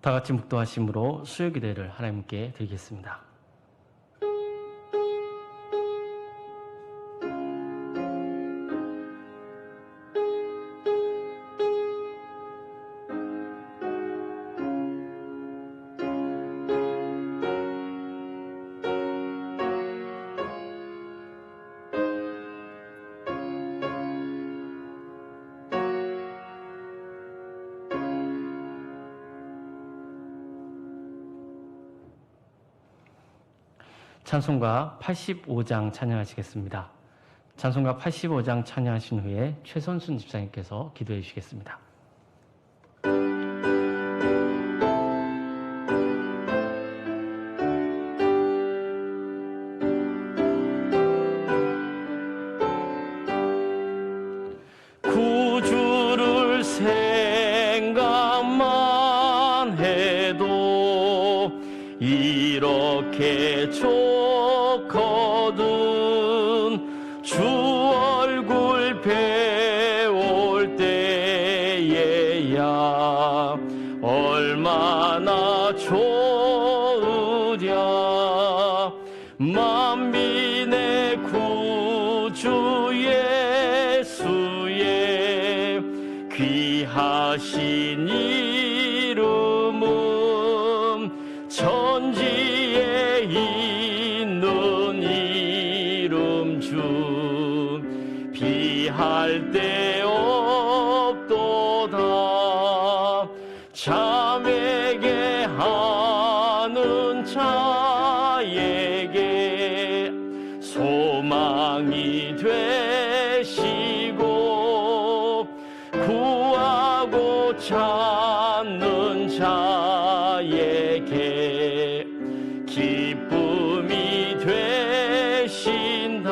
다 같이 묵도하심으로 수요 기도를 하나님께 드리겠습니다. 찬송가 85장 찬양하시겠습니다. 찬송가 85장 찬양하신 후에 최선순 집사님께서 기도해 주시겠습니다. 구주를 생각만 해도 이렇게 좋거든. 주 얼굴 배울 때에야 얼마나 좋으랴. 만민의 구주 예수의 귀하신 이름은 천지에 있는 이름 중 비할 데 없도다. 자매게 하는 자에게 소망이 되시고 구하고 찾는 자에게 기쁨이 되신다.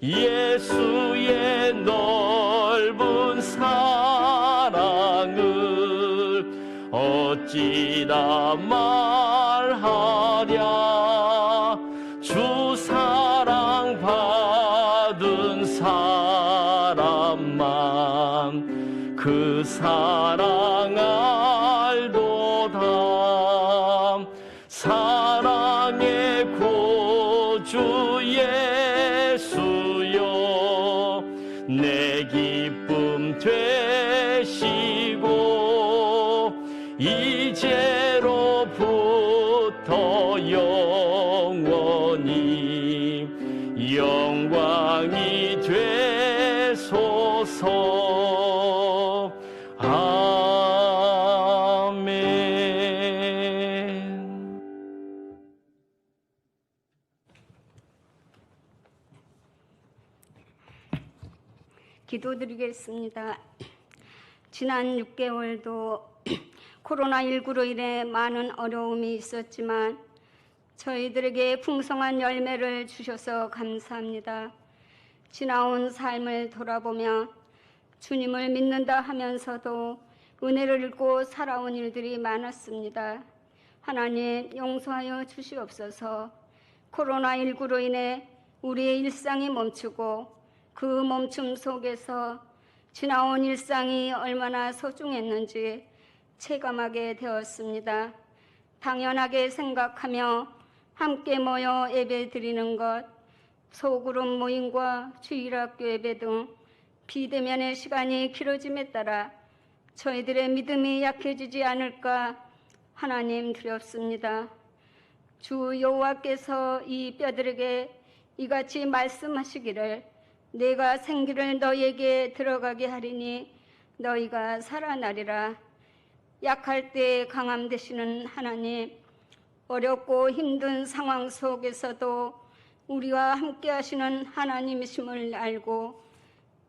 예수의 넓은 사랑을 어찌다 말하랴. 주 사랑 받은 사람만 그 사랑 알도다. 사랑의 구주 예수여 내 기쁨 되시고 이제로부터 영원히 영광이 되소서. 아멘. 기도드리겠습니다. 지난 6개월도 코로나19로 인해 많은 어려움이 있었지만 저희들에게 풍성한 열매를 주셔서 감사합니다. 지나온 삶을 돌아보며 주님을 믿는다 하면서도 은혜를 잃고 살아온 일들이 많았습니다. 하나님 용서하여 주시옵소서. 코로나19로 인해 우리의 일상이 멈추고 그 멈춤 속에서 지나온 일상이 얼마나 소중했는지 체감하게 되었습니다. 당연하게 생각하며 함께 모여 예배 드리는 것, 소그룹 모임과 주일학교 예배 등 비대면의 시간이 길어짐에 따라 저희들의 믿음이 약해지지 않을까 하나님 두렵습니다. 주 여호와께서 이 뼈들에게 이같이 말씀하시기를 내가 생기를 너희에게 들어가게 하리니 너희가 살아나리라. 약할 때 강함 되시는 하나님, 어렵고 힘든 상황 속에서도 우리와 함께 하시는 하나님이심을 알고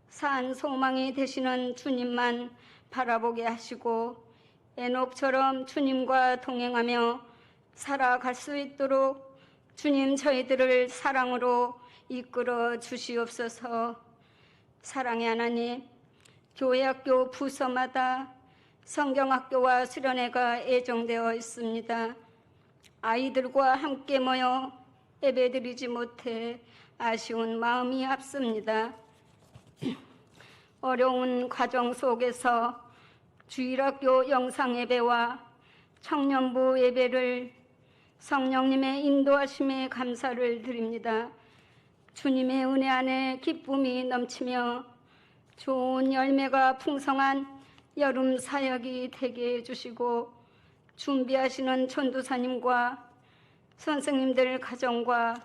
산 소망이 되시는 주님만 바라보게 하시고 에녹처럼 주님과 동행하며 살아갈 수 있도록 주님 저희들을 사랑으로 이끌어 주시옵소서. 사랑의 하나님, 교회학교 부서마다 성경학교와 수련회가 예정되어 있습니다. 아이들과 함께 모여 예배드리지 못해 아쉬운 마음이 앞섭니다. 어려운 과정 속에서 주일학교 영상예배와 청년부 예배를 성령님의 인도하심에 감사를 드립니다. 주님의 은혜 안에 기쁨이 넘치며 좋은 열매가 풍성한 여름 사역이 되게 해주시고 준비하시는 전도사님과 선생님들 가정과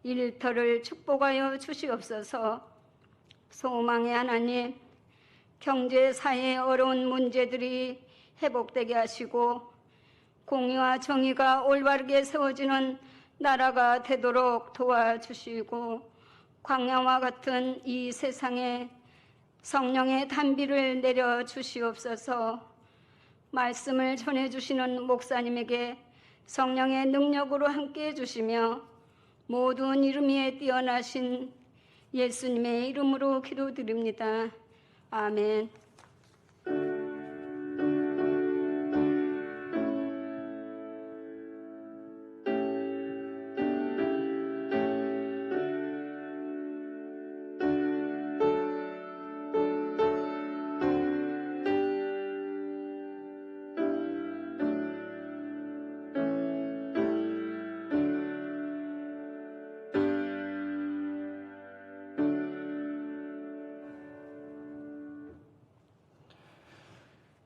일터를 축복하여 주시옵소서. 소망의 하나님, 경제, 사회의 어려운 문제들이 회복되게 하시고 공의와 정의가 올바르게 세워지는 나라가 되도록 도와주시고 광야와 같은 이 세상에 성령의 단비를 내려주시옵소서. 말씀을 전해주시는 목사님에게 성령의 능력으로 함께해 주시며 모든 이름 위에 뛰어나신 예수님의 이름으로 기도드립니다. 아멘.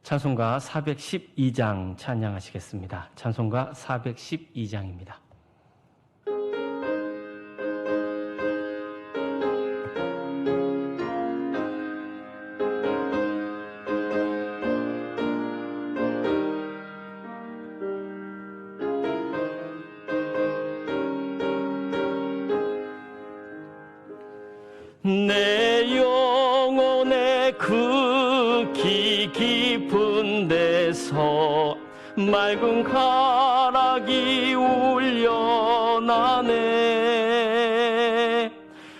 찬송가 412장 찬양하시겠습니다. 찬송가 412장입니다. 내 영혼의 극히 깊은 데서 맑은 가락이 울려나네.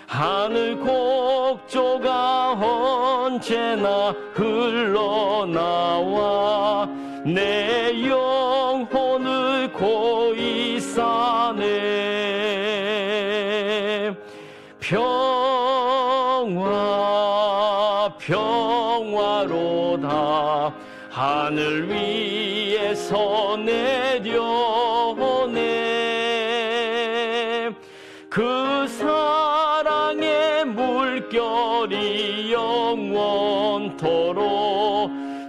하늘 곡조가 언제나 흘러나와 내 영혼을 고이 싸네. 평화로다 하늘 위에서 내려오네. 그 사랑의 물결이 영원토록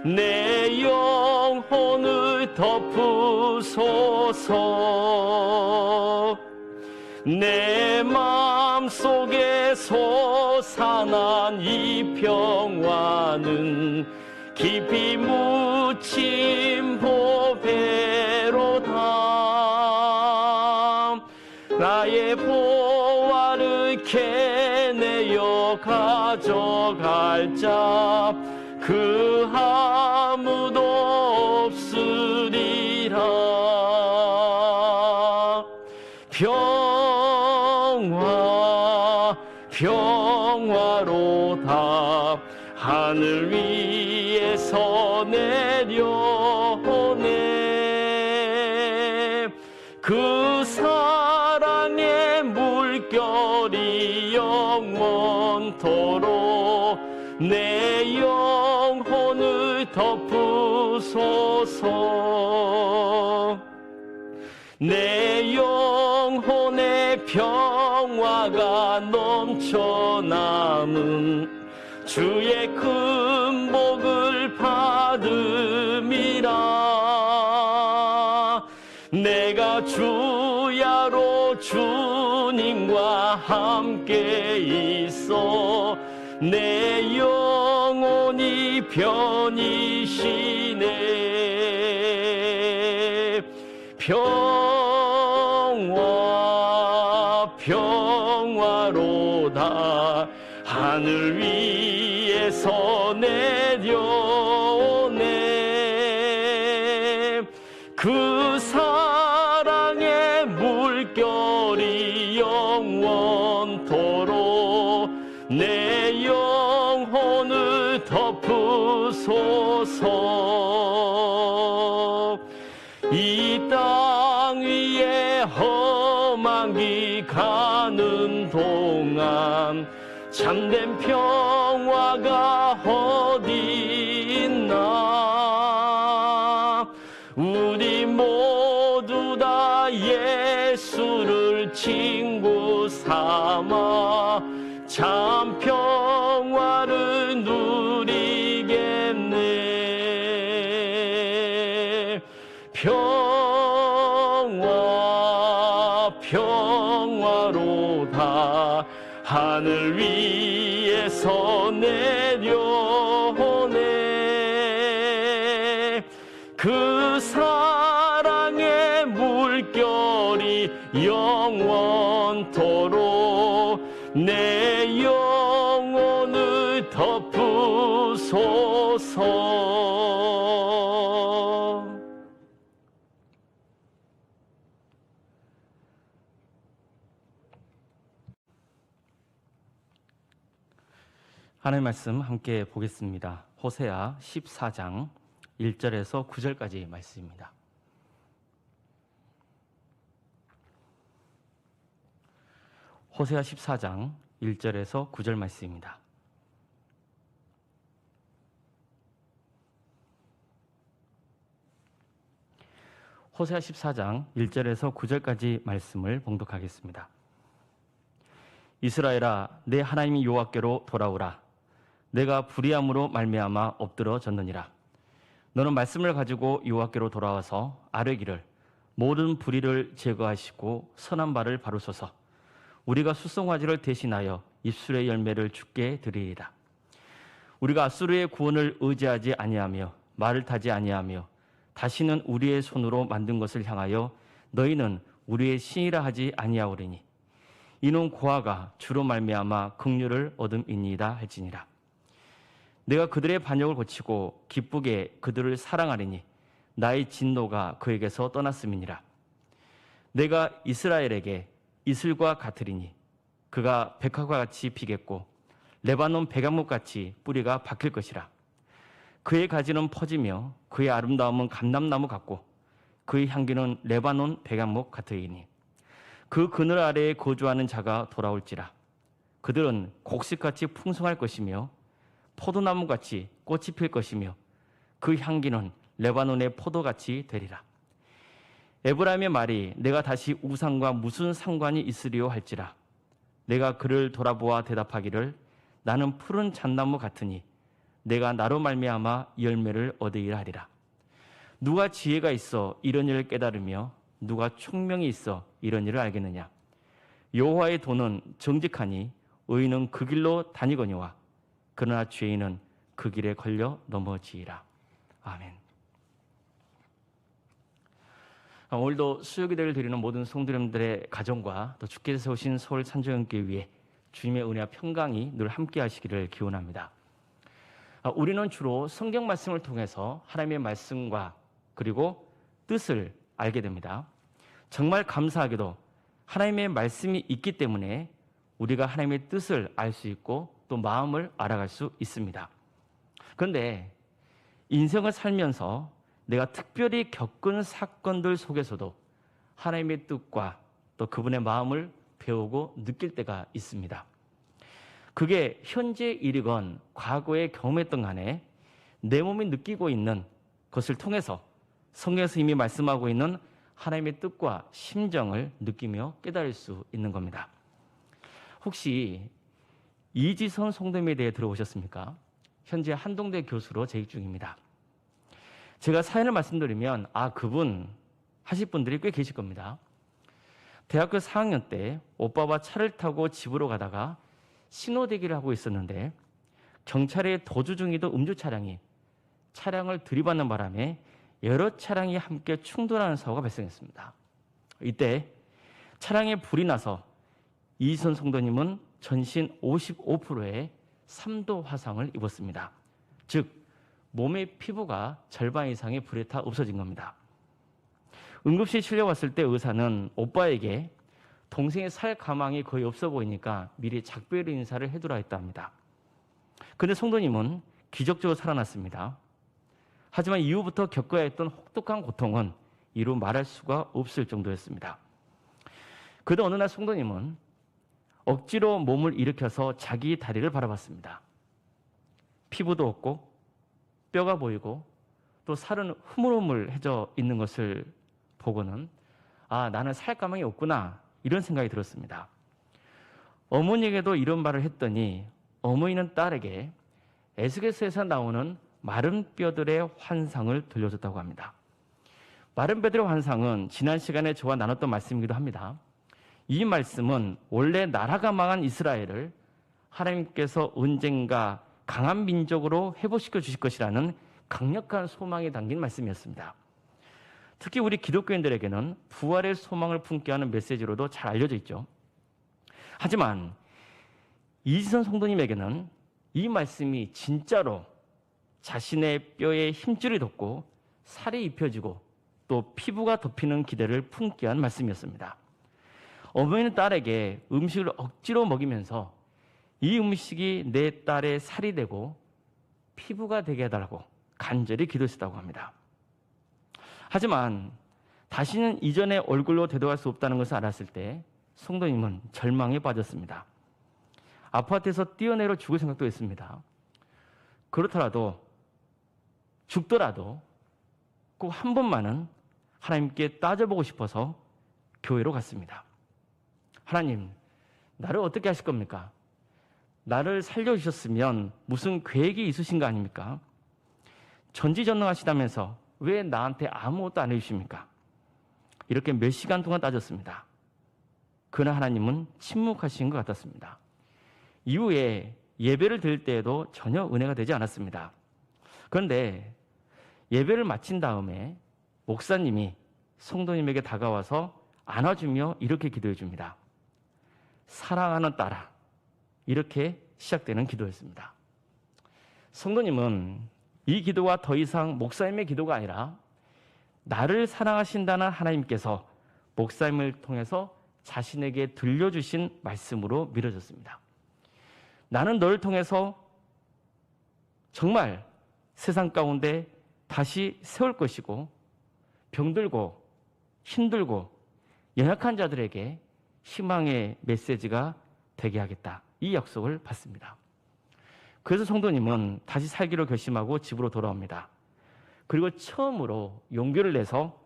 내 영혼을 덮으소서. 내 마음속에 솟아난 이 평화는 깊이 묻힌 보배로다. 나의 보화를 캐내어 가져갈 자 그 아무도 없으리라. 평화로다 하늘 위에서 내려오네. 그 사랑의 물결이 영원토록 내 영혼을 덮으소서. 내 영혼의 평화가 넘쳐남은 주의 큰 복을 받음이라. 내가 주야로 주님과 함께 있어 내 영혼이 편이시네. 평화로다 하늘 위에서 내려오네. 그 사랑의 물결이 영원토록 내 영혼을 덮으소서. 이 땅 위에 험한 길 가는 동안 참된 평화가 어디 있나. 예수를 친구 삼아 참 평화를 누리겠네. 평화로다 하늘 위에서 내려오네. 그 사랑의 물결이 영원토록 내 영혼을 덮으소서. 하나님의 말씀 함께 보겠습니다. 호세아 14장 1절에서 9절까지 말씀입니다. 호세아 14장 1절에서 9절 말씀입니다. 호세아 14장 1절에서 9절까지 말씀을 봉독하겠습니다. 이스라엘아, 내 하나님 여호와께로 돌아오라. 내가 불의함으로 말미암아 엎드러졌느니라. 너는 말씀을 가지고 여호와께로 돌아와서 아뢰기를 모든 불의를 제거하시고 선한 바를 바루소서. 우리가 수송아지를 대신하여 입술의 열매를 주께 드리리라. 우리가 아수르의 구원을 의지하지 아니하며 말을 타지 아니하며 다시는 우리의 손으로 만든 것을 향하여 너희는 우리의 신이라 하지 아니하오리니 이는 고아가 주로 말미암아 긍휼을 얻음이니이다 할지니라. 내가 그들의 반역을 고치고 기쁘게 그들을 사랑하리니 나의 진노가 그에게서 떠났음이니라. 내가 이스라엘에게 이슬과 같으리니 그가 백화과 같이 피겠고 레바논 백향목 같이 뿌리가 박힐 것이라. 그의 가지는 퍼지며 그의 아름다움은 감람나무 같고 그의 향기는 레바논 백향목 같으리니 그 그늘 아래에 거주하는 자가 돌아올지라. 그들은 곡식같이 풍성할 것이며 포도나무같이 꽃이 필 것이며 그 향기는 레바논의 포도같이 되리라. 에브라임의 말이 내가 다시 우상과 무슨 상관이 있으리요 할지라. 내가 그를 돌아보아 대답하기를 나는 푸른 잣나무 같으니 내가 나로 말미암아 열매를 얻으리라 하리라. 누가 지혜가 있어 이런 일을 깨달으며 누가 총명이 있어 이런 일을 알겠느냐. 여호와의 도는 정직하니 의인은 그 길로 다니거니와 그러나 죄인은 그 길에 걸려 넘어지리라. 아멘. 오늘도 수요기도를 드리는 모든 성도님들의 가정과 또 주께서 세우신 서울 산조연교회 위에 주님의 은혜와 평강이 늘 함께 하시기를 기원합니다. 우리는 주로 성경 말씀을 통해서 하나님의 말씀과 그리고 뜻을 알게 됩니다. 정말 감사하게도 하나님의 말씀이 있기 때문에 우리가 하나님의 뜻을 알 수 있고 또 마음을 알아갈 수 있습니다. 그런데 인생을 살면서 내가 특별히 겪은 사건들 속에서도 하나님의 뜻과 또 그분의 마음을 배우고 느낄 때가 있습니다. 그게 현재 일이건 과거에 경험했던 간에 내 몸이 느끼고 있는 것을 통해서 성경에서 이미 말씀하고 있는 하나님의 뜻과 심정을 느끼며 깨달을 수 있는 겁니다. 혹시 이지선 성도님에 대해 들어보셨습니까? 현재 한동대 교수로 재직 중입니다. 제가 사연을 말씀드리면 그분 하실 분들이 꽤 계실 겁니다. 대학교 4학년 때 오빠와 차를 타고 집으로 가다가 신호대기를 하고 있었는데 경찰의 도주 중이던 음주 차량이 차량을 들이받는 바람에 여러 차량이 함께 충돌하는 사고가 발생했습니다. 이때 차량에 불이 나서 이지선 성도님은 전신 55%의 3도 화상을 입었습니다. 즉 몸의 피부가 절반 이상의 불에 타 없어진 겁니다. 응급실에 실려왔을 때 의사는 오빠에게 동생의 살 가망이 거의 없어 보이니까 미리 작별 인사를 해두라 했다 합니다. 그런데 성도님은 기적적으로 살아났습니다. 하지만 이후부터 겪어야 했던 혹독한 고통은 이루 말할 수가 없을 정도였습니다. 그러다 어느 날 성도님은 억지로 몸을 일으켜서 자기 다리를 바라봤습니다. 피부도 없고 뼈가 보이고 또 살은 흐물흐물해져 있는 것을 보고는 아, 나는 살 가망이 없구나, 이런 생각이 들었습니다. 어머니에게도 이런 말을 했더니 어머니는 딸에게 에스겔서에서 나오는 마른 뼈들의 환상을 들려줬다고 합니다. 마른 뼈들의 환상은 지난 시간에 저와 나눴던 말씀이기도 합니다. 이 말씀은 원래 나라가 망한 이스라엘을 하나님께서 언젠가 강한 민족으로 회복시켜 주실 것이라는 강력한 소망이 담긴 말씀이었습니다. 특히 우리 기독교인들에게는 부활의 소망을 품게 하는 메시지로도 잘 알려져 있죠. 하지만 이지선 성도님에게는 이 말씀이 진짜로 자신의 뼈에 힘줄이 돋고 살이 입혀지고 또 피부가 덮이는 기대를 품게 한 말씀이었습니다. 어머니는 딸에게 음식을 억지로 먹이면서 이 음식이 내 딸의 살이 되고 피부가 되게 해달라고 간절히 기도했다고 합니다. 하지만 다시는 이전의 얼굴로 되돌아갈 수 없다는 것을 알았을 때 성도님은 절망에 빠졌습니다. 아파트에서 뛰어내려 죽을 생각도 했습니다. 그렇더라도 죽더라도 꼭 한 번만은 하나님께 따져보고 싶어서 교회로 갔습니다. 하나님, 나를 어떻게 하실 겁니까? 나를 살려주셨으면 무슨 계획이 있으신 거 아닙니까? 전지전능하시다면서 왜 나한테 아무것도 안 해주십니까? 이렇게 몇 시간 동안 따졌습니다. 그러나 하나님은 침묵하신 것 같았습니다. 이후에 예배를 드릴 때에도 전혀 은혜가 되지 않았습니다. 그런데 예배를 마친 다음에 목사님이 성도님에게 다가와서 안아주며 이렇게 기도해 줍니다. 사랑하는 딸아, 이렇게 시작되는 기도였습니다. 성도님은 이 기도가 더 이상 목사님의 기도가 아니라 나를 사랑하신다는 하나님께서 목사님을 통해서 자신에게 들려주신 말씀으로 믿어졌습니다. 나는 너를 통해서 정말 세상 가운데 다시 세울 것이고 병들고 힘들고 연약한 자들에게 희망의 메시지가 되게 하겠다. 이 약속을 받습니다. 그래서 성도님은 다시 살기로 결심하고 집으로 돌아옵니다. 그리고 처음으로 용기를 내서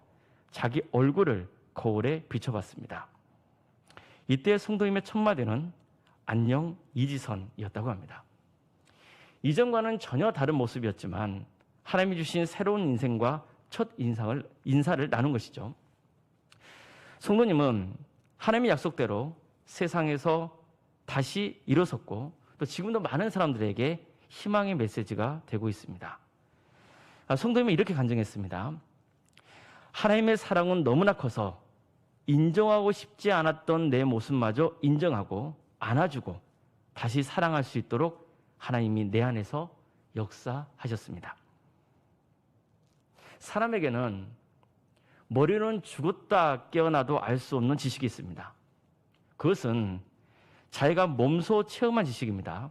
자기 얼굴을 거울에 비춰봤습니다. 이때 성도님의 첫 마디는 안녕 이지선이었다고 합니다. 이전과는 전혀 다른 모습이었지만 하나님이 주신 새로운 인생과 첫 인사를 나눈 것이죠. 성도님은 하나님의 약속대로 세상에서 다시 일어섰고 또 지금도 많은 사람들에게 희망의 메시지가 되고 있습니다. 성도님은 이렇게 간증했습니다. 하나님의 사랑은 너무나 커서 인정하고 싶지 않았던 내 모습마저 인정하고 안아주고 다시 사랑할 수 있도록 하나님이 내 안에서 역사하셨습니다. 사람에게는 머리는 죽었다 깨어나도 알 수 없는 지식이 있습니다. 그것은 자기가 몸소 체험한 지식입니다.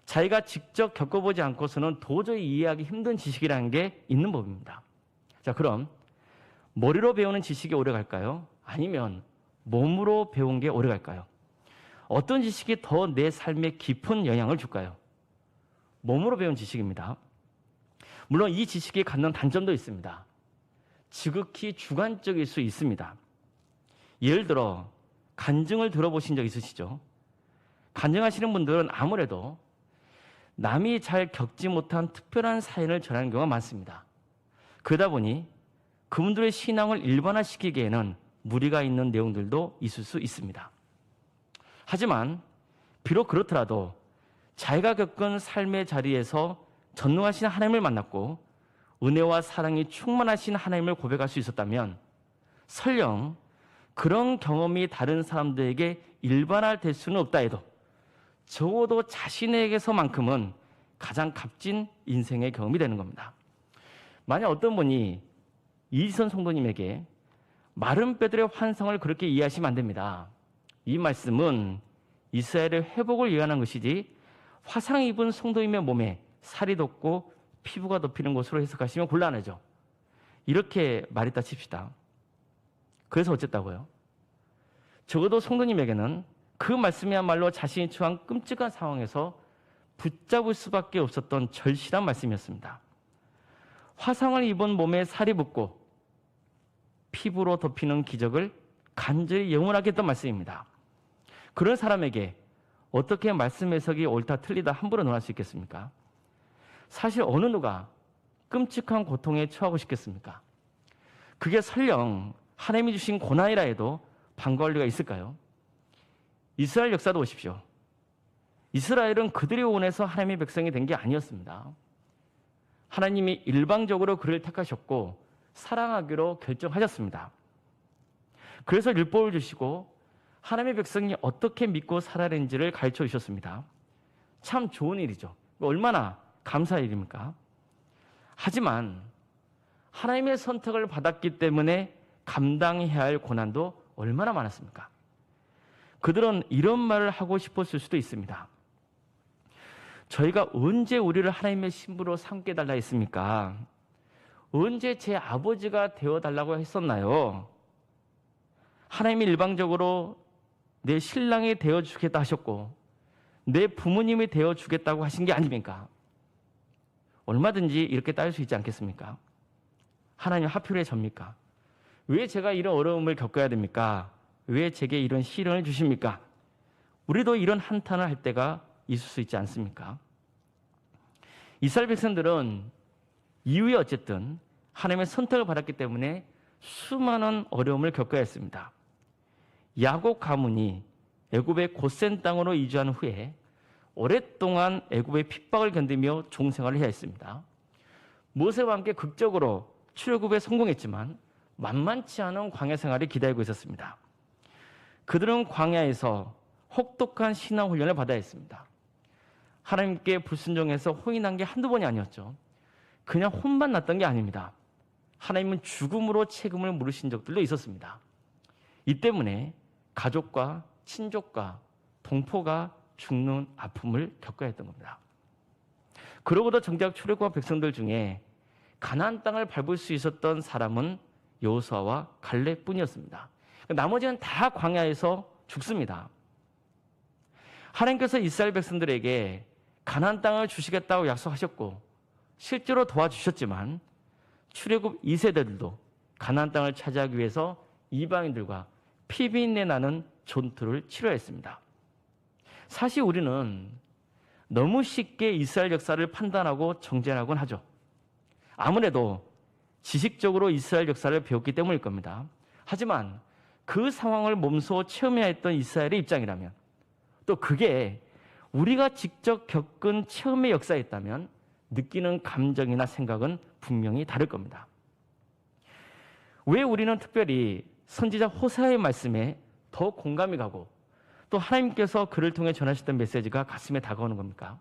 자기가 직접 겪어보지 않고서는 도저히 이해하기 힘든 지식이라는 게 있는 법입니다. 자, 그럼 머리로 배우는 지식이 오래 갈까요? 아니면 몸으로 배운 게 오래 갈까요? 어떤 지식이 더 내 삶에 깊은 영향을 줄까요? 몸으로 배운 지식입니다. 물론 이 지식이 갖는 단점도 있습니다. 지극히 주관적일 수 있습니다. 예를 들어 간증을 들어보신 적 있으시죠? 간증하시는 분들은 아무래도 남이 잘 겪지 못한 특별한 사연을 전하는 경우가 많습니다. 그러다 보니 그분들의 신앙을 일반화시키기에는 무리가 있는 내용들도 있을 수 있습니다. 하지만 비록 그렇더라도 자기가 겪은 삶의 자리에서 전능하신 하나님을 만났고 은혜와 사랑이 충만하신 하나님을 고백할 수 있었다면 설령 그런 경험이 다른 사람들에게 일반화될 수는 없다 해도 적어도 자신에게서만큼은 가장 값진 인생의 경험이 되는 겁니다. 만약 어떤 분이 이지선 성도님에게 마른 뼈들의 환상을 그렇게 이해하시면 안 됩니다. 이 말씀은 이스라엘의 회복을 예언하는 것이지 화상 입은 성도님의 몸에 살이 돋고 피부가 덮이는 것으로 해석하시면 곤란하죠. 이렇게 말했다 칩시다. 그래서 어쨌다고요? 적어도 성도님에게는 그 말씀이야말로 자신이 처한 끔찍한 상황에서 붙잡을 수밖에 없었던 절실한 말씀이었습니다. 화상을 입은 몸에 살이 붙고 피부로 덮이는 기적을 간절히 영원하게 했던 말씀입니다. 그런 사람에게 어떻게 말씀 해석이 옳다 틀리다 함부로 논할 수 있겠습니까? 사실 어느 누가 끔찍한 고통에 처하고 싶겠습니까? 그게 설령 하나님이 주신 고난이라 해도 반가울 리가 있을까요? 이스라엘 역사도 보십시오. 이스라엘은 그들이 원해서 하나님의 백성이 된 게 아니었습니다. 하나님이 일방적으로 그를 택하셨고 사랑하기로 결정하셨습니다. 그래서 율법을 주시고 하나님의 백성이 어떻게 믿고 살아야 하는지를 가르쳐 주셨습니다. 참 좋은 일이죠. 얼마나 감사할 일입니까? 하지만 하나님의 선택을 받았기 때문에 감당해야 할 고난도 얼마나 많았습니까? 그들은 이런 말을 하고 싶었을 수도 있습니다. 저희가 언제 우리를 하나님의 신부로 삼게 달라 했습니까? 언제 제 아버지가 되어달라고 했었나요? 하나님이 일방적으로 내 신랑이 되어주겠다 하셨고 내 부모님이 되어주겠다고 하신 게 아닙니까? 얼마든지 이렇게 따질 수 있지 않겠습니까? 하나님 하필 왜 접니까? 왜 제가 이런 어려움을 겪어야 됩니까? 왜 제게 이런 시련을 주십니까? 우리도 이런 한탄을 할 때가 있을 수 있지 않습니까? 이스라엘 백성들은 이후에 어쨌든 하나님의 선택을 받았기 때문에 수많은 어려움을 겪어야 했습니다. 야곱 가문이 애굽의 고센 땅으로 이주한 후에 오랫동안 애굽의 핍박을 견디며 종생활을 해야 했습니다. 모세와 함께 극적으로 출애굽에 성공했지만 만만치 않은 광야 생활이 기다리고 있었습니다. 그들은 광야에서 혹독한 신앙 훈련을 받아야 했습니다. 하나님께 불순종해서 혼인한 게 한두 번이 아니었죠. 그냥 혼만 났던 게 아닙니다. 하나님은 죽음으로 책임을 물으신 적들도 있었습니다. 이 때문에 가족과 친족과 동포가 죽는 아픔을 겪어야 했던 겁니다. 그러고도 정작 출애굽한 백성들 중에 가나안 땅을 밟을 수 있었던 사람은 여호수아와 갈렙뿐이었습니다. 나머지는 다 광야에서 죽습니다. 하나님께서 이스라엘 백성들에게 가나안 땅을 주시겠다고 약속하셨고 실제로 도와주셨지만 출애굽 2세대들도 가나안 땅을 차지하기 위해서 이방인들과 피비린내 나는 전투를 치러야 했습니다. 사실 우리는 너무 쉽게 이스라엘 역사를 판단하고 정죄하곤 하죠. 아무래도 지식적으로 이스라엘 역사를 배웠기 때문일 겁니다. 하지만 그 상황을 몸소 체험해야 했던 이스라엘의 입장이라면 또 그게 우리가 직접 겪은 체험의 역사였다면 느끼는 감정이나 생각은 분명히 다를 겁니다. 왜 우리는 특별히 선지자 호세아의 말씀에 더 공감이 가고 또 하나님께서 그를 통해 전하셨던 메시지가 가슴에 다가오는 겁니까?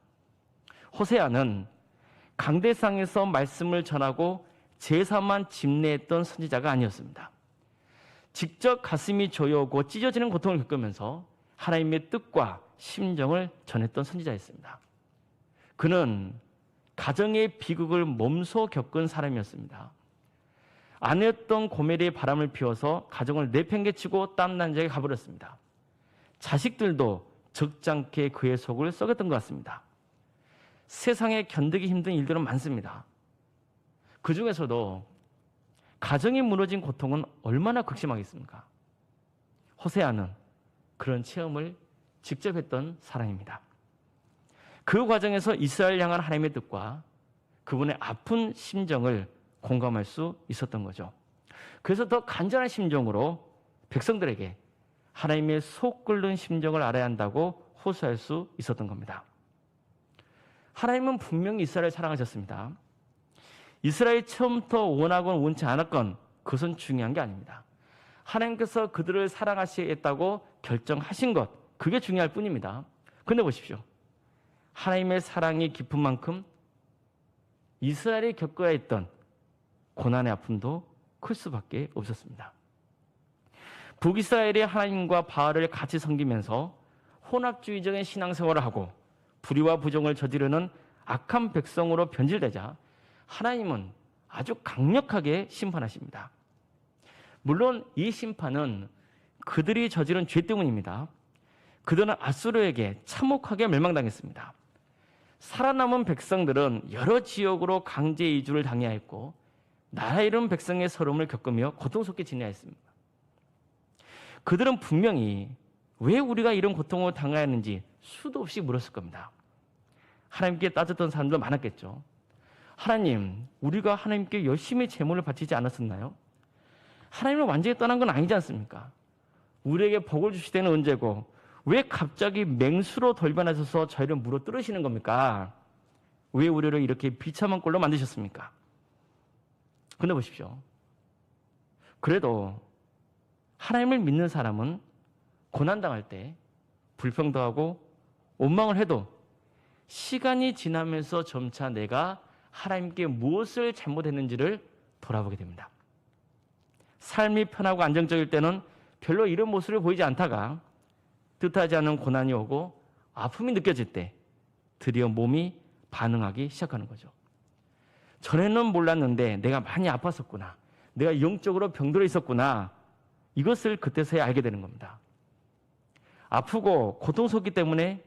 호세아는 강대상에서 말씀을 전하고 제사만 집례했던 선지자가 아니었습니다. 직접 가슴이 조여오고 찢어지는 고통을 겪으면서 하나님의 뜻과 심정을 전했던 선지자였습니다. 그는 가정의 비극을 몸소 겪은 사람이었습니다. 아내였던 고멜이 바람을 피워서 가정을 내팽개치고 땀난 자에 가버렸습니다. 자식들도 적잖게 그의 속을 썩였던 것 같습니다. 세상에 견디기 힘든 일들은 많습니다. 그 중에서도 가정이 무너진 고통은 얼마나 극심하겠습니까? 호세아는 그런 체험을 직접 했던 사람입니다. 그 과정에서 이스라엘 향한 하나님의 뜻과 그분의 아픈 심정을 공감할 수 있었던 거죠. 그래서 더 간절한 심정으로 백성들에게 하나님의 속 끓는 심정을 알아야 한다고 호소할 수 있었던 겁니다. 하나님은 분명히 이스라엘을 사랑하셨습니다. 이스라엘이 처음부터 원하건 원치 않았건 그것은 중요한 게 아닙니다. 하나님께서 그들을 사랑하시겠다고 결정하신 것, 그게 중요할 뿐입니다. 근데 보십시오. 하나님의 사랑이 깊은 만큼 이스라엘이 겪어야 했던 고난의 아픔도 클 수밖에 없었습니다. 북이스라엘이 하나님과 바알을 같이 섬기면서 혼합주의적인 신앙생활을 하고 불의와 부정을 저지르는 악한 백성으로 변질되자 하나님은 아주 강력하게 심판하십니다. 물론 이 심판은 그들이 저지른 죄 때문입니다. 그들은 아수르에게 참혹하게 멸망당했습니다. 살아남은 백성들은 여러 지역으로 강제 이주를 당해야 했고 나라 이름 백성의 서름을 겪으며 고통스럽게 지내야 했습니다. 그들은 분명히 왜 우리가 이런 고통을 당해야 하는지 수도 없이 물었을 겁니다. 하나님께 따졌던 사람도 많았겠죠. 하나님, 우리가 하나님께 열심히 제물을 바치지 않았었나요? 하나님을 완전히 떠난 건 아니지 않습니까? 우리에게 복을 주실 때는 언제고 왜 갑자기 맹수로 돌변하셔서 저희를 물어뜯으시는 겁니까? 왜 우리를 이렇게 비참한 꼴로 만드셨습니까? 근데 보십시오. 그래도 하나님을 믿는 사람은 고난당할 때 불평도 하고 원망을 해도 시간이 지나면서 점차 내가 하나님께 무엇을 잘못했는지를 돌아보게 됩니다. 삶이 편하고 안정적일 때는 별로 이런 모습을 보이지 않다가 뜻하지 않은 고난이 오고 아픔이 느껴질 때 드디어 몸이 반응하기 시작하는 거죠. 전에는 몰랐는데 내가 많이 아팠었구나. 내가 영적으로 병들어 있었구나. 이것을 그때서야 알게 되는 겁니다. 아프고 고통스럽기 때문에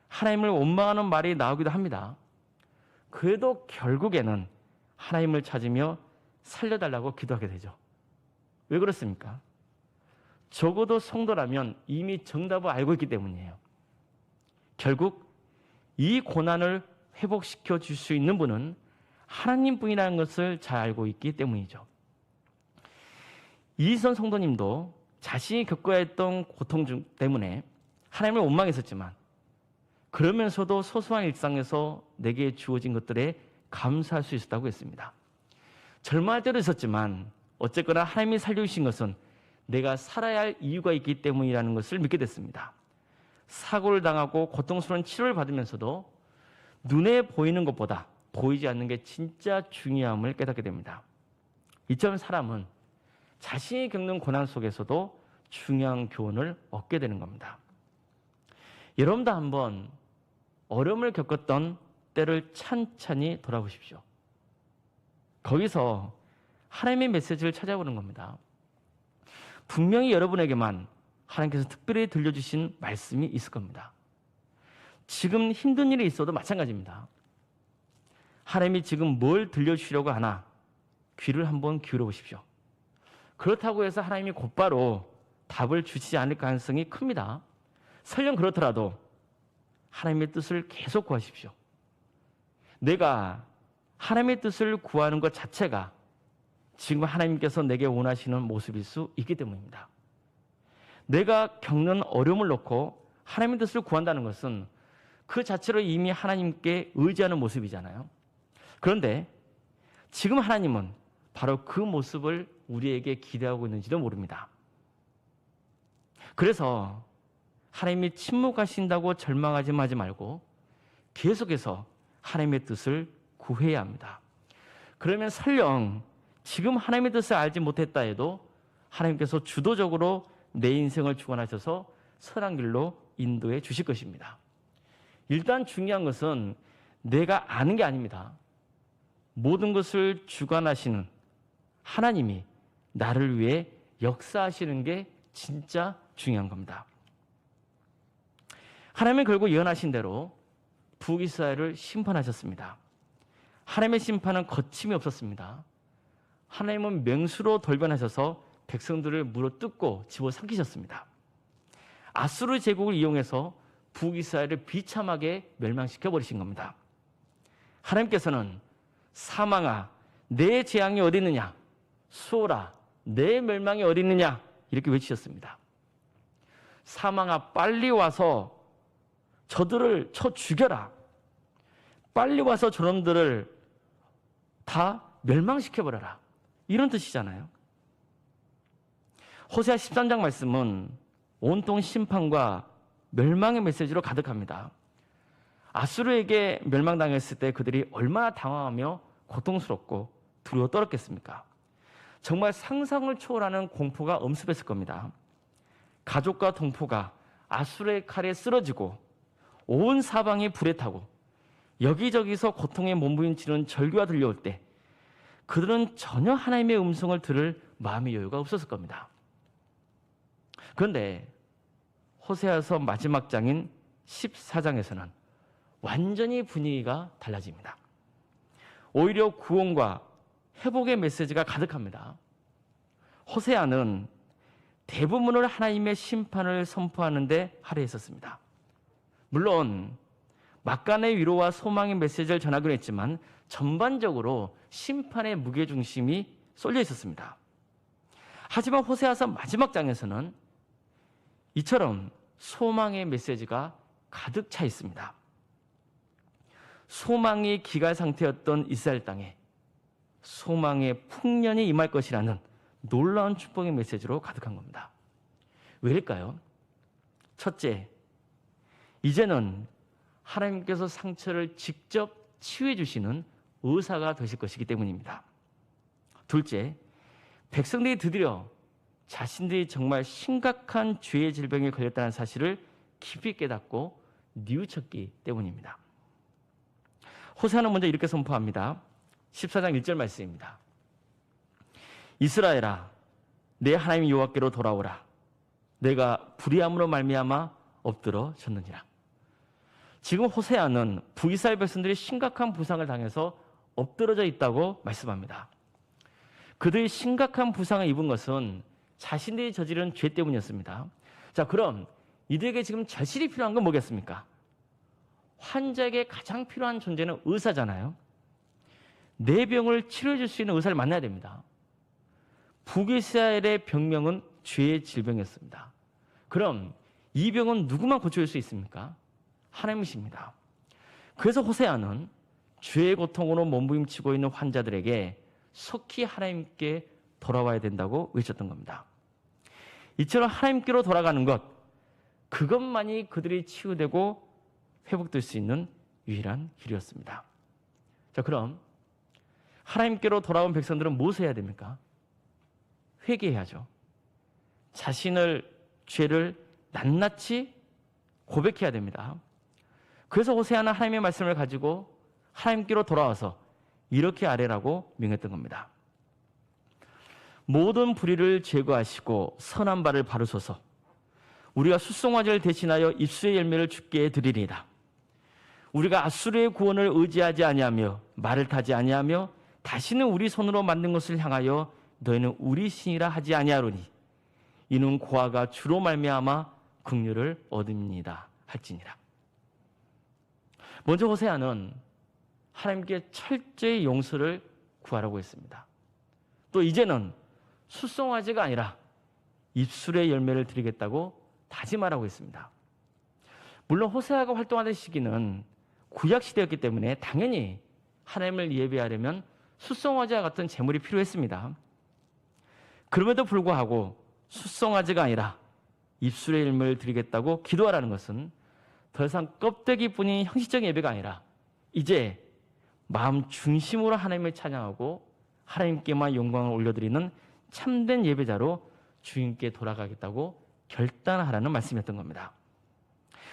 하나님을 원망하는 말이 나오기도 합니다. 그래도 결국에는 하나님을 찾으며 살려달라고 기도하게 되죠. 왜 그렇습니까? 적어도 성도라면 이미 정답을 알고 있기 때문이에요. 결국 이 고난을 회복시켜 줄 수 있는 분은 하나님뿐이라는 것을 잘 알고 있기 때문이죠. 이선 성도님도 자신이 겪어야 했던 고통 때문에 하나님을 원망했었지만 그러면서도 소소한 일상에서 내게 주어진 것들에 감사할 수 있었다고 했습니다. 절망할 때도 있었지만 어쨌거나 하나님이 살려주신 것은 내가 살아야 할 이유가 있기 때문이라는 것을 믿게 됐습니다. 사고를 당하고 고통스러운 치료를 받으면서도 눈에 보이는 것보다 보이지 않는 게 진짜 중요함을 깨닫게 됩니다. 이처럼 사람은 자신이 겪는 고난 속에서도 중요한 교훈을 얻게 되는 겁니다. 여러분도 한번 어려움을 겪었던 때를 찬찬히 돌아보십시오. 거기서 하나님의 메시지를 찾아보는 겁니다. 분명히 여러분에게만 하나님께서 특별히 들려주신 말씀이 있을 겁니다. 지금 힘든 일이 있어도 마찬가지입니다. 하나님이 지금 뭘 들려주시려고 하나 귀를 한번 기울여 보십시오. 그렇다고 해서 하나님이 곧바로 답을 주시지 않을 가능성이 큽니다. 설령 그렇더라도 하나님의 뜻을 계속 구하십시오. 내가 하나님의 뜻을 구하는 것 자체가 지금 하나님께서 내게 원하시는 모습일 수 있기 때문입니다. 내가 겪는 어려움을 놓고 하나님의 뜻을 구한다는 것은 그 자체로 이미 하나님께 의지하는 모습이잖아요. 그런데 지금 하나님은 바로 그 모습을 우리에게 기대하고 있는지도 모릅니다. 그래서 하나님이 침묵하신다고 절망하지 말고 계속해서 하나님의 뜻을 구해야 합니다. 그러면 설령 지금 하나님의 뜻을 알지 못했다 해도 하나님께서 주도적으로 내 인생을 주관하셔서 선한 길로 인도해 주실 것입니다. 일단 중요한 것은 내가 아는 게 아닙니다. 모든 것을 주관하시는 하나님이 나를 위해 역사하시는 게 진짜 중요한 겁니다. 하나님은 결국 예언하신 대로 북이스라엘을 심판하셨습니다. 하나님의 심판은 거침이 없었습니다. 하나님은 맹수로 돌변하셔서 백성들을 물어뜯고 집어삼키셨습니다. 아수르 제국을 이용해서 북이스라엘을 비참하게 멸망시켜버리신 겁니다. 하나님께서는 사망아 내 재앙이 어디 있느냐, 수오라 내 멸망이 어디 있느냐 이렇게 외치셨습니다. 사망아 빨리 와서 저들을 쳐 죽여라. 빨리 와서 저놈들을 다 멸망시켜버려라. 이런 뜻이잖아요. 호세아 13장 말씀은 온통 심판과 멸망의 메시지로 가득합니다. 아수르에게 멸망당했을 때 그들이 얼마나 당황하며 고통스럽고 두려워 떨었겠습니까? 정말 상상을 초월하는 공포가 엄습했을 겁니다. 가족과 동포가 아수르의 칼에 쓰러지고 온 사방이 불에 타고 여기저기서 고통에 몸부림치는 절규가 들려올 때 그들은 전혀 하나님의 음성을 들을 마음의 여유가 없었을 겁니다. 그런데 호세아서 마지막 장인 14장에서는 완전히 분위기가 달라집니다. 오히려 구원과 회복의 메시지가 가득합니다. 호세아는 대부분을 하나님의 심판을 선포하는 데 할애했었습니다. 물론 막간의 위로와 소망의 메시지를 전하기로 했지만 전반적으로 심판의 무게중심이 쏠려 있었습니다. 하지만 호세아서 마지막 장에서는 이처럼 소망의 메시지가 가득 차 있습니다. 소망이 기갈 상태였던 이스라엘 땅에 소망의 풍년이 임할 것이라는 놀라운 축복의 메시지로 가득한 겁니다. 왜일까요? 첫째, 이제는 하나님께서 상처를 직접 치유해 주시는 의사가 되실 것이기 때문입니다. 둘째, 백성들이 드디어 자신들이 정말 심각한 죄의 질병에 걸렸다는 사실을 깊이 깨닫고 뉘우쳤기 때문입니다. 호세아는 먼저 이렇게 선포합니다. 14장 1절 말씀입니다. 이스라엘아, 내 하나님 여호와께로 돌아오라. 내가 불의함으로 말미암아 엎드러졌느니라. 지금 호세아는 북이스라엘 백성들이 심각한 부상을 당해서 엎드러져 있다고 말씀합니다. 그들이 심각한 부상을 입은 것은 자신들이 저지른 죄 때문이었습니다. 자, 그럼 이들에게 지금 절실히 필요한 건 뭐겠습니까? 환자에게 가장 필요한 존재는 의사잖아요. 내 병을 치료해 줄 수 있는 의사를 만나야 됩니다. 북이스라엘의 병명은 죄의 질병이었습니다. 그럼 이 병은 누구만 고쳐줄 수 있습니까? 하나님이십니다. 그래서 호세아는 죄의 고통으로 몸부림치고 있는 환자들에게 속히 하나님께 돌아와야 된다고 외쳤던 겁니다. 이처럼 하나님께로 돌아가는 것, 그것만이 그들이 치유되고 회복될 수 있는 유일한 길이었습니다. 자, 그럼 하나님께로 돌아온 백성들은 무엇을 해야 됩니까? 회개해야죠. 자신을, 죄를 낱낱이 고백해야 됩니다. 그래서 호세아는 하나님의 말씀을 가지고 하나님께로 돌아와서 이렇게 아뢰라고 명했던 겁니다. 모든 불의를 제거하시고 선한 바를 바르소서. 우리가 숫송아지를 대신하여 입술의 열매를 주께 드리리이다. 우리가 아수르의 구원을 의지하지 아니하며 말을 타지 아니하며 다시는 우리 손으로 만든 것을 향하여 너희는 우리 신이라 하지 아니하노니 이는 고아가 주로 말미암아 긍휼을 얻음이니이다 할지니라. 먼저 호세아는 하나님께 철저히 용서를 구하라고 했습니다. 또 이제는 숫송아지가 아니라 입술의 열매를 드리겠다고 다짐하라고 했습니다. 물론 호세아가 활동하던 시기는 구약 시대였기 때문에 당연히 하나님을 예배하려면 숫송아지와 같은 제물이 필요했습니다. 그럼에도 불구하고 숫송아지가 아니라 입술의 열매를 드리겠다고 기도하라는 것은 더 이상 껍데기뿐인 형식적인 예배가 아니라 이제 마음 중심으로 하나님을 찬양하고 하나님께만 영광을 올려드리는 참된 예배자로 주님께 돌아가겠다고 결단하라는 말씀이었던 겁니다.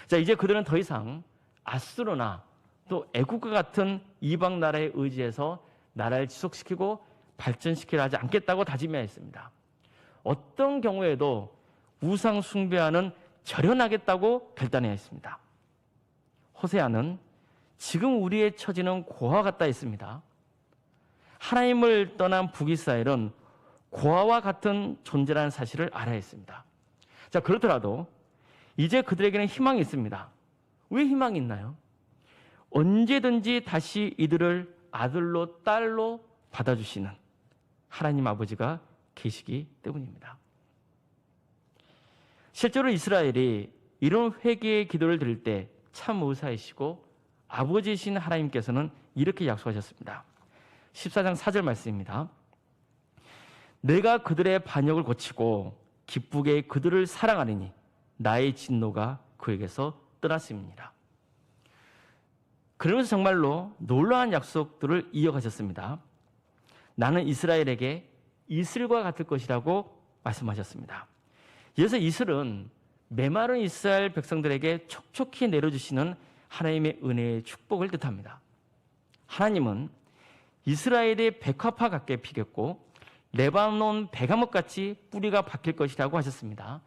자, 이제 그들은 더 이상 아수르나 또 애국과 같은 이방 나라에 의지해서 나라를 지속시키고 발전시키려 하지 않겠다고 다짐해야 했습니다. 어떤 경우에도 우상 숭배하는 절연하겠다고 결단해야 했습니다. 호세아는 지금 우리의 처지는 고아와 같다 했습니다. 하나님을 떠난 북이스라엘은 고아와 같은 존재라는 사실을 알아야 했습니다. 자, 그렇더라도 이제 그들에게는 희망이 있습니다. 왜 희망이 있나요? 언제든지 다시 이들을 아들로 딸로 받아주시는 하나님 아버지가 계시기 때문입니다. 실제로 이스라엘이 이런 회개의 기도를 드릴 때 참 의사이시고 아버지이신 하나님께서는 이렇게 약속하셨습니다. 14장 4절 말씀입니다. 내가 그들의 반역을 고치고 기쁘게 그들을 사랑하리니 나의 진노가 그에게서 떠났음이니라. 그러면서 정말로 놀라운 약속들을 이어가셨습니다. 나는 이스라엘에게 이슬과 같을 것이라고 말씀하셨습니다. 이어서 이슬은 메마른 이스라엘 백성들에게 촉촉히 내려주시는 하나님의 은혜의 축복을 뜻합니다. 하나님은 이스라엘의 백합화 같게 피겠고 레바논 백암목같이 뿌리가 박힐 것이라고 하셨습니다.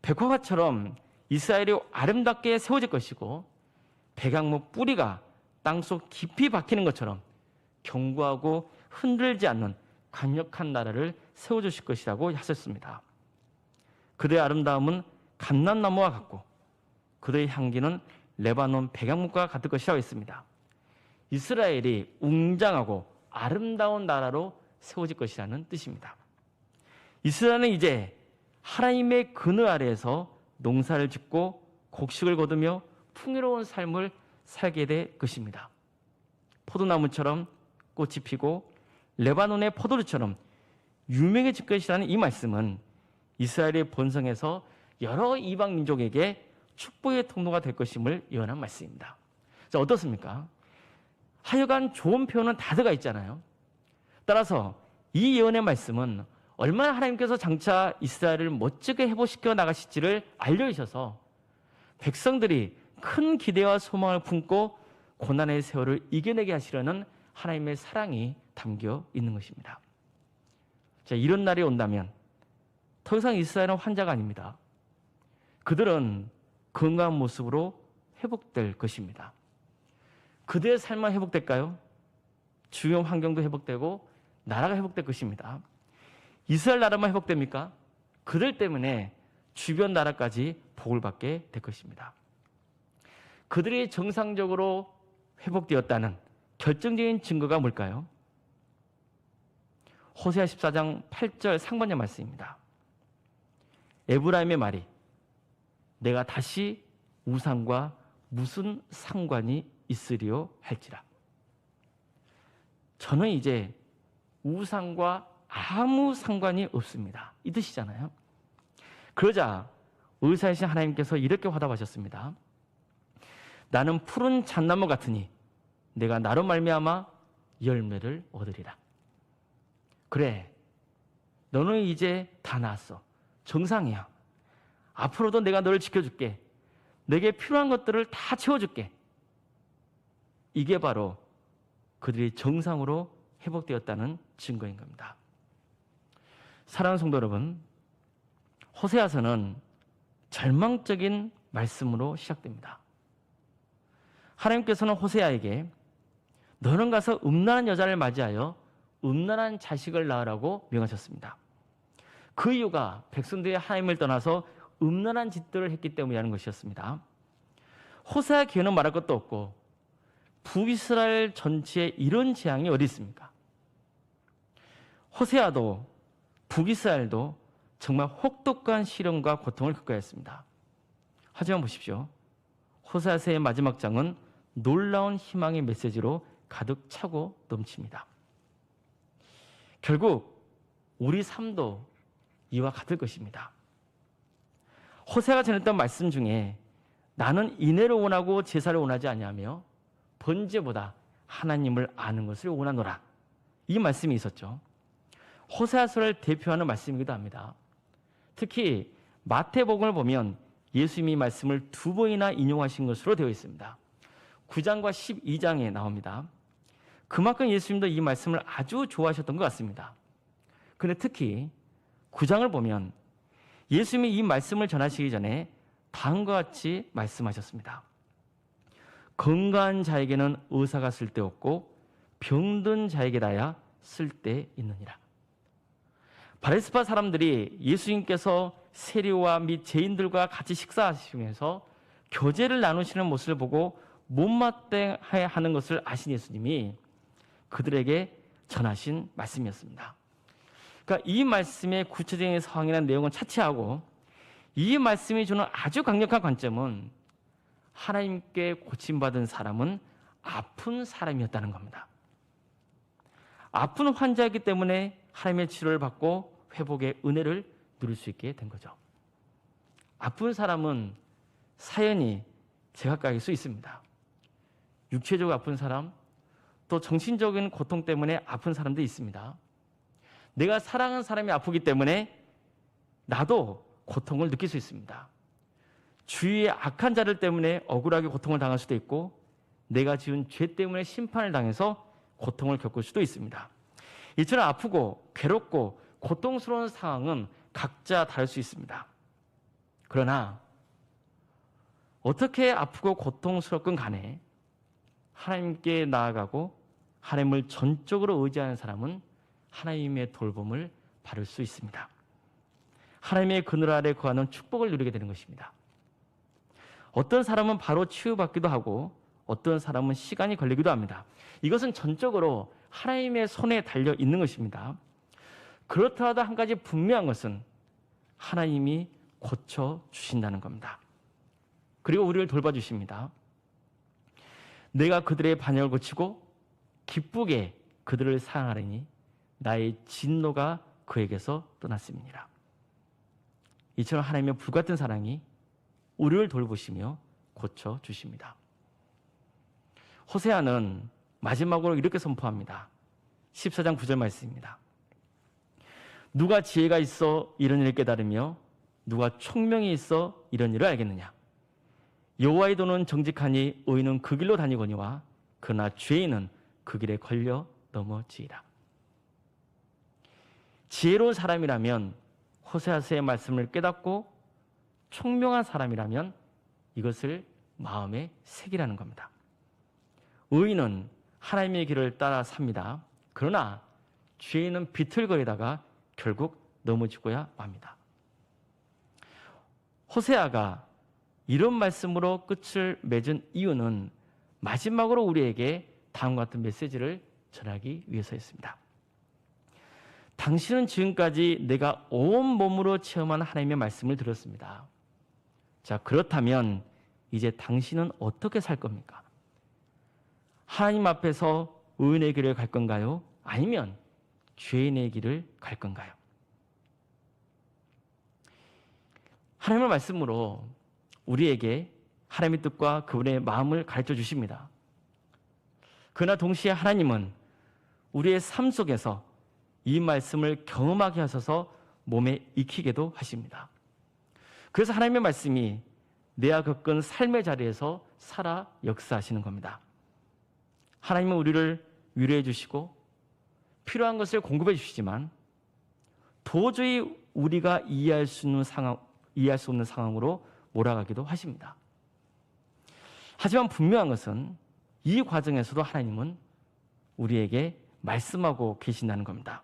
백화화처럼 이스라엘이 아름답게 세워질 것이고 백암목 뿌리가 땅속 깊이 박히는 것처럼 견고하고 흔들지 않는 강력한 나라를 세워주실 것이라고 하셨습니다. 그들의 아름다움은 감람나무와 같고 그들의 향기는 레바논 백양목과 같을 것이라고 했습니다. 이스라엘이 웅장하고 아름다운 나라로 세워질 것이라는 뜻입니다. 이스라엘은 이제 하나님의 그늘 아래에서 농사를 짓고 곡식을 거두며 풍요로운 삶을 살게 될 것입니다. 포도나무처럼 꽃이 피고 레바논의 포도주처럼 유명해질 것이라는 이 말씀은 이스라엘의 본성에서 여러 이방 민족에게 축복의 통로가 될 것임을 예언한 말씀입니다. 자, 어떻습니까? 하여간 좋은 표현은 다 들어가 있잖아요. 따라서 이 예언의 말씀은 얼마나 하나님께서 장차 이스라엘을 멋지게 회복시켜 나가실지를 알려주셔서 백성들이 큰 기대와 소망을 품고 고난의 세월을 이겨내게 하시려는 하나님의 사랑이 담겨 있는 것입니다. 자, 이런 날이 온다면 더 이상 이스라엘은 환자가 아닙니다. 그들은 건강한 모습으로 회복될 것입니다. 그들의 삶만 회복될까요? 주요 환경도 회복되고 나라가 회복될 것입니다. 이스라엘 나라만 회복됩니까? 그들 때문에 주변 나라까지 복을 받게 될 것입니다. 그들이 정상적으로 회복되었다는 결정적인 증거가 뭘까요? 호세아 14장 8절 상반절 말씀입니다. 에브라임의 말이 내가 다시 우상과 무슨 상관이 있으리요 할지라. 저는 이제 우상과 아무 상관이 없습니다. 이 뜻이잖아요. 그러자 의사이신 하나님께서 이렇게 화답하셨습니다. 나는 푸른 잣나무 같으니 내가 나로 말미암아 열매를 얻으리라. 그래, 너는 이제 다 나았어. 정상이야. 앞으로도 내가 너를 지켜줄게. 내게 필요한 것들을 다 채워줄게. 이게 바로 그들이 정상으로 회복되었다는 증거인 겁니다. 사랑하는 성도 여러분, 호세아서는 절망적인 말씀으로 시작됩니다. 하나님께서는 호세아에게 너는 가서 음란한 여자를 맞이하여 음란한 자식을 낳으라고 명하셨습니다. 그 이유가 백성들이 하나님을 떠나서 음란한 짓들을 했기 때문이라는 것이었습니다. 호세아 기회는 말할 것도 없고 북이스라엘 전체에 이런 재앙이 어디 있습니까? 호세아도 북이스라엘도 정말 혹독한 시련과 고통을 겪어야 했습니다. 하지만 보십시오. 호세아서의 마지막 장은 놀라운 희망의 메시지로 가득 차고 넘칩니다. 결국 우리 삶도 이와 같을 것입니다. 호세아가 전했던 말씀 중에 나는 인애를 원하고 제사를 원하지 아니하며 번제보다 하나님을 아는 것을 원하노라. 이 말씀이 있었죠. 호세아서를 대표하는 말씀이기도 합니다. 특히 마태복음을 보면 예수님이 말씀을 2번이나 인용하신 것으로 되어 있습니다. 9장과 12장에 나옵니다. 그만큼 예수님도 이 말씀을 아주 좋아하셨던 것 같습니다. 그런데 특히 9장을 보면 예수님이 이 말씀을 전하시기 전에 다음과 같이 말씀하셨습니다. 건강한 자에게는 의사가 쓸데없고 병든 자에게라야 쓸데있느니라. 바리새파 사람들이 예수님께서 세리와 및 죄인들과 같이 식사하시면서 교제를 나누시는 모습을 보고 못마땅해 하는 것을 아신 예수님이 그들에게 전하신 말씀이었습니다. 그러니까 이 말씀의 구체적인 상황이나 내용은 차치하고 이 말씀이 주는 아주 강력한 관점은 하나님께 고침받은 사람은 아픈 사람이었다는 겁니다. 아픈 환자이기 때문에 하나님의 치료를 받고 회복의 은혜를 누릴 수 있게 된 거죠. 아픈 사람은 사연이 제각각일 수 있습니다. 육체적으로 아픈 사람, 또 정신적인 고통 때문에 아픈 사람도 있습니다. 내가 사랑하는 사람이 아프기 때문에 나도 고통을 느낄 수 있습니다. 주위의 악한 자들 때문에 억울하게 고통을 당할 수도 있고 내가 지은 죄 때문에 심판을 당해서 고통을 겪을 수도 있습니다. 이처럼 아프고 괴롭고 고통스러운 상황은 각자 다를 수 있습니다. 그러나 어떻게 아프고 고통스럽건 간에 하나님께 나아가고 하나님을 전적으로 의지하는 사람은 하나님의 돌봄을 받을 수 있습니다. 하나님의 그늘 아래 거하는 축복을 누리게 되는 것입니다. 어떤 사람은 바로 치유받기도 하고 어떤 사람은 시간이 걸리기도 합니다. 이것은 전적으로 하나님의 손에 달려 있는 것입니다. 그렇더라도 한 가지 분명한 것은 하나님이 고쳐주신다는 겁니다. 그리고 우리를 돌봐주십니다. 내가 그들의 반역을 고치고 기쁘게 그들을 사랑하리니 나의 진노가 그에게서 떠났음이니라. 이처럼 하나님의 불같은 사랑이 우리를 돌보시며 고쳐주십니다. 호세아는 마지막으로 이렇게 선포합니다. 14장 9절 말씀입니다. 누가 지혜가 있어 이런 일을 깨달으며 누가 총명이 있어 이런 일을 알겠느냐. 여호와의 도는 정직하니 의인은 그 길로 다니거니와 그러나 죄인은 그 길에 걸려 넘어지리라. 지혜로운 사람이라면 호세아서의 말씀을 깨닫고 총명한 사람이라면 이것을 마음에 새기라는 겁니다. 의인은 하나님의 길을 따라 삽니다. 그러나 죄인은 비틀거리다가 결국 넘어지고야 맙니다. 호세아가 이런 말씀으로 끝을 맺은 이유는 마지막으로 우리에게 다음과 같은 메시지를 전하기 위해서였습니다. 당신은 지금까지 내가 온 몸으로 체험한 하나님의 말씀을 들었습니다. 자, 그렇다면 이제 당신은 어떻게 살 겁니까? 하나님 앞에서 의인의 길을 갈 건가요? 아니면 죄인의 길을 갈 건가요? 하나님의 말씀으로 우리에게 하나님의 뜻과 그분의 마음을 가르쳐 주십니다. 그러나 동시에 하나님은 우리의 삶 속에서 이 말씀을 경험하게 하셔서 몸에 익히게도 하십니다. 그래서 하나님의 말씀이 내가 겪은 삶의 자리에서 살아 역사하시는 겁니다. 하나님은 우리를 위로해 주시고 필요한 것을 공급해 주시지만 도저히 우리가 이해할 수 없는 상황으로 몰아가기도 하십니다. 하지만 분명한 것은 이 과정에서도 하나님은 우리에게 말씀하고 계신다는 겁니다.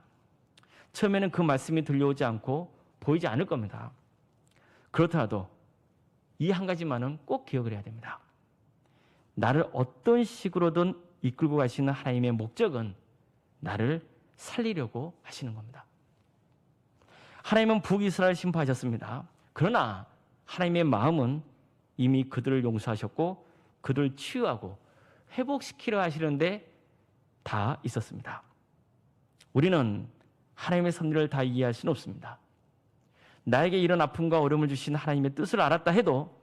처음에는 그 말씀이 들려오지 않고 보이지 않을 겁니다. 그렇더라도 이 한 가지만은 꼭 기억을 해야 됩니다. 나를 어떤 식으로든 이끌고 가시는 하나님의 목적은 나를 살리려고 하시는 겁니다. 하나님은 북이스라엘 심판하셨습니다. 그러나 하나님의 마음은 이미 그들을 용서하셨고 그들을 치유하고 회복시키려 하시는데 다 있었습니다. 우리는 하나님의 섭리를 다 이해할 수는 없습니다. 나에게 이런 아픔과 어려움을 주신 하나님의 뜻을 알았다 해도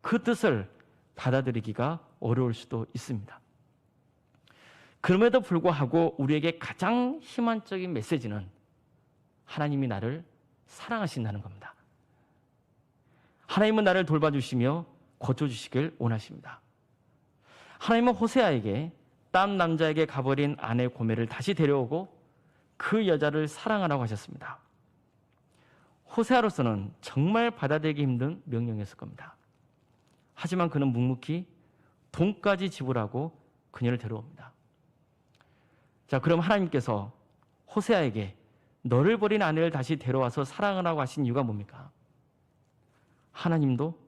그 뜻을 받아들이기가 어려울 수도 있습니다. 그럼에도 불구하고 우리에게 가장 희망적인 메시지는 하나님이 나를 사랑하신다는 겁니다. 하나님은 나를 돌봐주시며 고쳐주시길 원하십니다. 하나님은 호세아에게 딴 남자에게 가버린 아내 고멜을 다시 데려오고 그 여자를 사랑하라고 하셨습니다. 호세아로서는 정말 받아들이기 힘든 명령이었을 겁니다. 하지만 그는 묵묵히 돈까지 지불하고 그녀를 데려옵니다. 자, 그럼 하나님께서 호세아에게 너를 버린 아내를 다시 데려와서 사랑하라고 하신 이유가 뭡니까? 하나님도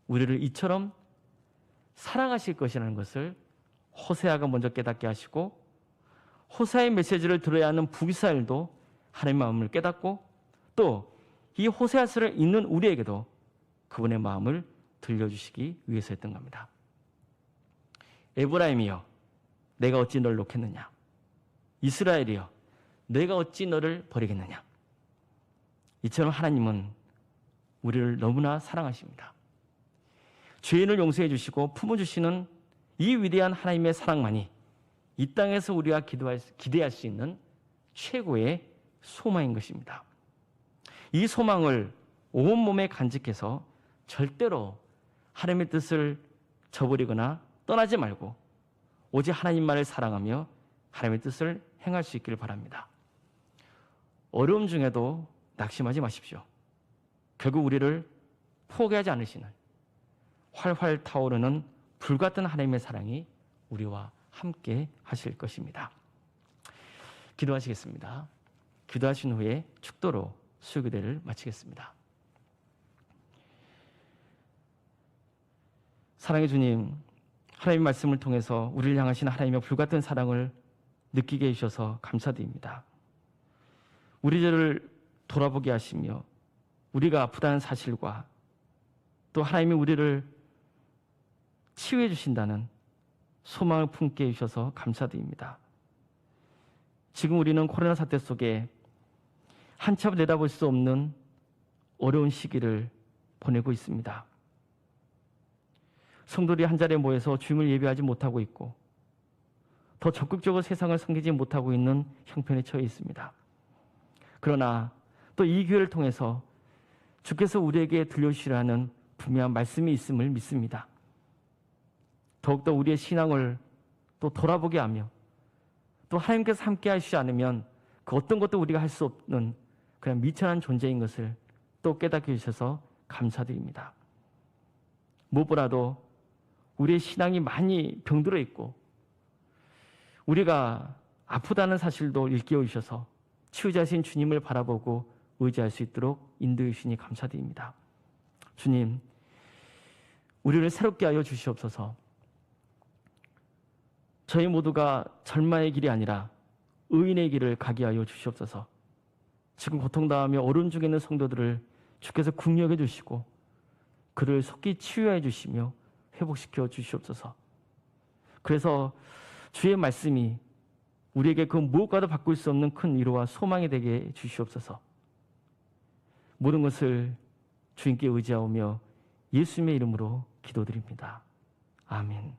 우리를 이처럼 사랑하실 것이라는 것을 호세아가 먼저 깨닫게 하시고 호세아의 메시지를 들어야 하는 북이스라엘도 하나님의 마음을 깨닫고 또 이 호세아서를 읽는 우리에게도 그분의 마음을 들려주시기 위해서였던 겁니다. 에브라임이여 내가 어찌 너를 놓겠느냐. 이스라엘이여 내가 어찌 너를 버리겠느냐. 이처럼 하나님은 우리를 너무나 사랑하십니다. 죄인을 용서해 주시고 품어주시는 이 위대한 하나님의 사랑만이 이 땅에서 우리가 기대할 수 있는 최고의 소망인 것입니다. 이 소망을 온몸에 간직해서 절대로 하나님의 뜻을 저버리거나 떠나지 말고 오직 하나님만을 사랑하며 하나님의 뜻을 행할 수 있기를 바랍니다. 어려움 중에도 낙심하지 마십시오. 결국 우리를 포기하지 않으시는 활활 타오르는 불같은 하나님의 사랑이 우리와 함께 하실 것입니다. 기도하시겠습니다. 기도하신 후에 축도로 수요기도를 마치겠습니다. 사랑의 주님, 하나님의 말씀을 통해서 우리를 향하신 하나님의 불같은 사랑을 느끼게 해주셔서 감사드립니다. 우리 죄를 돌아보게 하시며 우리가 아프다는 사실과 또 하나님이 우리를 치유해 주신다는 소망을 품게 해주셔서 감사드립니다. 지금 우리는 코로나 사태 속에 한참 내다볼 수 없는 어려운 시기를 보내고 있습니다. 성도들이 한자리에 모여서 주님을 예배하지 못하고 있고 더 적극적으로 세상을 섬기지 못하고 있는 형편에 처해 있습니다. 그러나 또 이 기회를 통해서 주께서 우리에게 들려주시라는 분명한 말씀이 있음을 믿습니다. 더욱더 우리의 신앙을 또 돌아보게 하며 또 하나님께서 함께 하시지 않으면 그 어떤 것도 우리가 할 수 없는 그냥 미천한 존재인 것을 또 깨닫게 해주셔서 감사드립니다. 무엇보다도 우리의 신앙이 많이 병들어 있고 우리가 아프다는 사실도 일깨워 주셔서 치유자신 주님을 바라보고 의지할 수 있도록 인도해 주시니 감사드립니다. 주님, 우리를 새롭게 하여 주시옵소서. 저희 모두가 절망의 길이 아니라 의인의 길을 가게 하여 주시옵소서. 지금 고통당하며 어려움 중에 있는 성도들을 주께서 긍휼해 주시고 그를 속히 치유해 주시며 회복시켜 주시옵소서. 그래서 주의 말씀이 우리에게 그 무엇과도 바꿀 수 없는 큰 위로와 소망이 되게 주시옵소서. 모든 것을 주님께 의지하오며 예수님의 이름으로 기도드립니다. 아멘.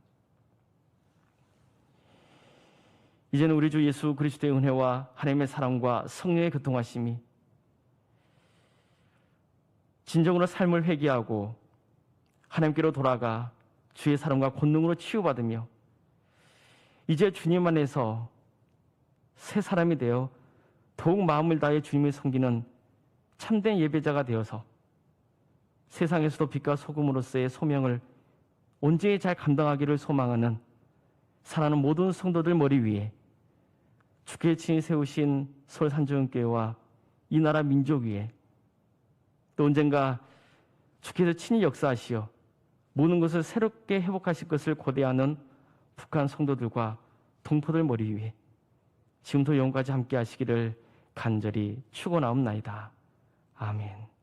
이제는 우리 주 예수 그리스도의 은혜와 하나님의 사랑과 성령의 교통하심이 진정으로 삶을 회개하고 하나님께로 돌아가 주의 사랑과 권능으로 치유받으며 이제 주님 안에서 새 사람이 되어 더욱 마음을 다해 주님을 섬기는 참된 예배자가 되어서 세상에서도 빛과 소금으로서의 소명을 온전히 잘 감당하기를 소망하는 사랑하는 모든 성도들 머리 위에 주께 친히 세우신 서울 산정교회와 이 나라 민족 위에 또 언젠가 주께서 친히 역사하시어 모든 것을 새롭게 회복하실 것을 고대하는 북한 성도들과 동포들 머리 위에 지금도 영까지 함께 하시기를 간절히 축원하옵나이다. 아멘.